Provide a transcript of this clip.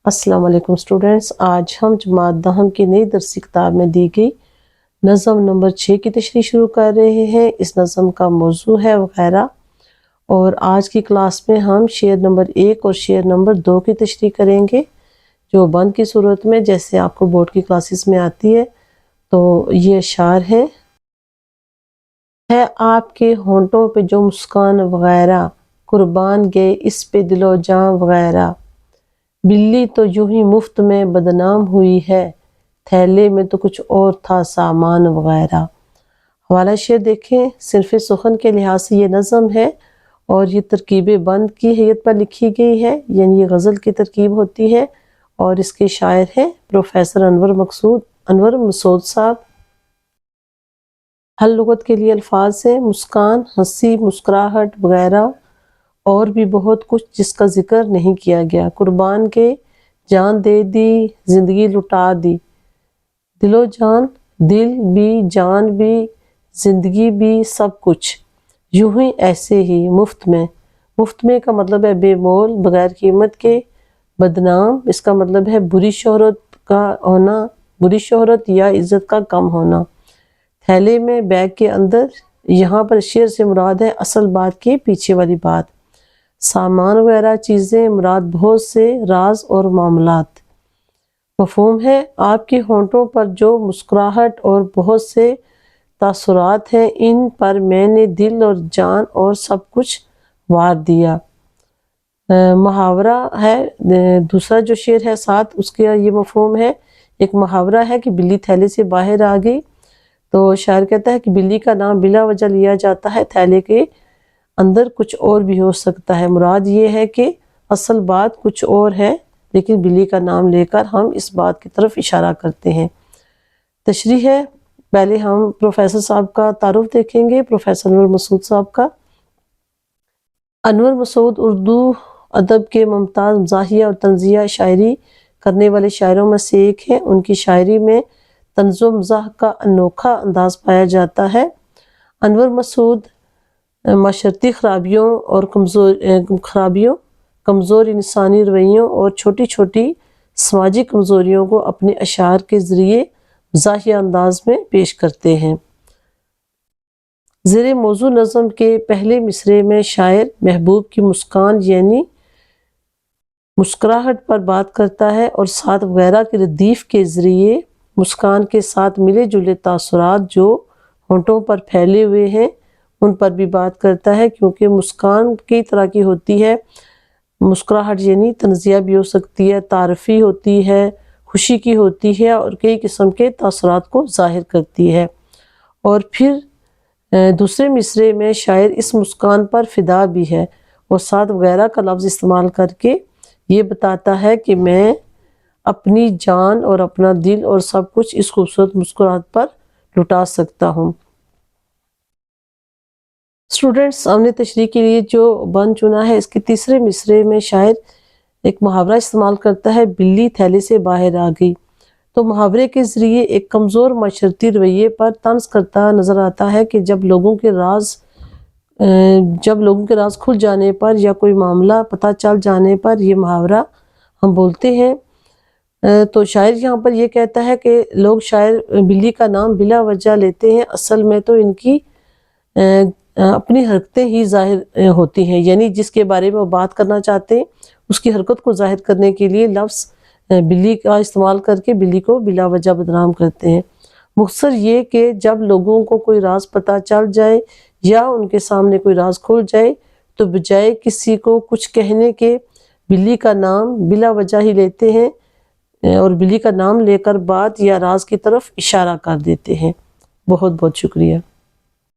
السلام علیکم اسٹوڈینٹس، آج ہم جماعت دہم کی نئی درسی کتاب میں دی گئی نظم نمبر 6 کی تشریح شروع کر رہے ہیں۔ اس نظم کا موضوع ہے وغیرہ، اور آج کی کلاس میں ہم شعر نمبر 1 اور شعر نمبر 2 کی تشریح کریں گے، جو بند کی صورت میں جیسے آپ کو بورڈ کی کلاسز میں آتی ہے۔ تو یہ اشعار ہے آپ کے ہونٹوں پہ جو مسکان وغیرہ، قربان گئے اس پہ دل و جاں وغیرہ، بلی تو یوں ہی مفت میں بدنام ہوئی ہے، تھیلے میں تو کچھ اور تھا سامان وغیرہ۔ حوالہ شعر دیکھیں، صرف سخن کے لحاظ سے یہ نظم ہے اور یہ ترکیب بند کی حیت پر لکھی گئی ہے، یعنی یہ غزل کی ترکیب ہوتی ہے، اور اس کے شاعر ہیں پروفیسر انور مسعود صاحب۔ حل لغت کے لیے الفاظ ہیں مسکان، ہنسی، مسکراہٹ وغیرہ، اور بھی بہت کچھ جس کا ذکر نہیں کیا گیا۔ قربان کے، جان دے دی، زندگی لٹا دی۔ دل و جان، دل بھی، جان بھی، زندگی بھی، سب کچھ یوں ہی ایسے ہی مفت میں۔ مفت میں کا مطلب ہے بے مول، بغیر قیمت کے۔ بدنام، اس کا مطلب ہے بری شہرت کا ہونا، بری شہرت یا عزت کا کم ہونا۔ تھیلے میں، بیگ کے اندر، یہاں پر شعر سے مراد ہے اصل بات کے پیچھے والی بات۔ سامان وغیرہ چیزیں، مراد بہت سے راز اور معاملات۔ مفہوم ہے آپ کے ہونٹوں پر جو مسکراہٹ اور بہت سے تاثرات ہیں، ان پر میں نے دل اور جان اور سب کچھ وار دیا۔ محاورہ ہے دوسرا جو شعر ہے ساتھ، اس کا یہ مفہوم ہے، ایک محاورہ ہے کہ بلی تھیلے سے باہر آ گئی۔ تو شاعر کہتا ہے کہ بلی کا نام بلا وجہ لیا جاتا ہے، تھیلے کے اندر کچھ اور بھی ہو سکتا ہے۔ مراد یہ ہے کہ اصل بات کچھ اور ہے، لیکن بلی کا نام لے کر ہم اس بات کی طرف اشارہ کرتے ہیں۔ تشریح ہے، پہلے ہم پروفیسر صاحب کا تعارف دیکھیں گے، پروفیسر انور مسعود صاحب کا۔ انور مسعود اردو ادب کے ممتاز مزاحیہ اور طنزیہ شاعری کرنے والے شاعروں میں سے ایک ہیں۔ ان کی شاعری میں طنز و مزاح کا انوکھا انداز پایا جاتا ہے۔ انور مسعود معاشرتی خرابیوں، کمزور انسانی رویوں اور چھوٹی چھوٹی سماجی کمزوریوں کو اپنے اشعار کے ذریعے مزاحیہ انداز میں پیش کرتے ہیں۔ زیر موضوع نظم کے پہلے مصرعے میں شاعر محبوب کی مسکان یعنی مسکراہٹ پر بات کرتا ہے، اور ساتھ وغیرہ کے ردیف کے ذریعے مسکان کے ساتھ ملے جلے تاثرات جو ہونٹوں پر پھیلے ہوئے ہیں ان پر بھی بات کرتا ہے، کیونکہ مسکان کئی طرح کی ہوتی ہے۔ مسکراہٹ یعنی طنزیہ بھی ہو سکتی ہے، تعارفی ہوتی ہے، خوشی کی ہوتی ہے، اور کئی قسم کے تاثرات کو ظاہر کرتی ہے۔ اور پھر دوسرے مصرعے میں شاعر اس مسکان پر فدا بھی ہے، اور ساتھ وغیرہ کا لفظ استعمال کر کے یہ بتاتا ہے کہ میں اپنی جان اور اپنا دل اور سب کچھ اس خوبصورت مسکراہٹ پر لٹا سکتا ہوں۔ اسٹوڈنٹس، ہم نے تشریح کے لیے جو بند چنا ہے، اس کے تیسرے مصرعے میں شاعر ایک محاورہ استعمال کرتا ہے، بلی تھیلے سے باہر آ گئی۔ تو محاورے کے ذریعے ایک کمزور معاشرتی رویے پر طنز کرتا نظر آتا ہے کہ جب لوگوں کے راز کھل جانے پر یا کوئی معاملہ پتہ چل جانے پر یہ محاورہ ہم بولتے ہیں۔ تو شاعر یہاں پر یہ کہتا ہے کہ لوگ شاعر بلی کا نام بلا وجہ لیتے ہیں، اصل میں تو ان کی اپنی حرکتیں ہی ظاہر ہوتی ہیں، یعنی جس کے بارے میں وہ بات کرنا چاہتے ہیں اس کی حرکت کو ظاہر کرنے کے لیے لفظ بلی کا استعمال کر کے بلی کو بلا وجہ بدنام کرتے ہیں۔ مختصر یہ کہ جب لوگوں کو کوئی راز پتہ چل جائے یا ان کے سامنے کوئی راز کھل جائے تو بجائے کسی کو کچھ کہنے کے بلی کا نام بلا وجہ ہی لیتے ہیں، اور بلی کا نام لے کر بات یا راز کی طرف اشارہ کر دیتے ہیں۔ بہت بہت شکریہ۔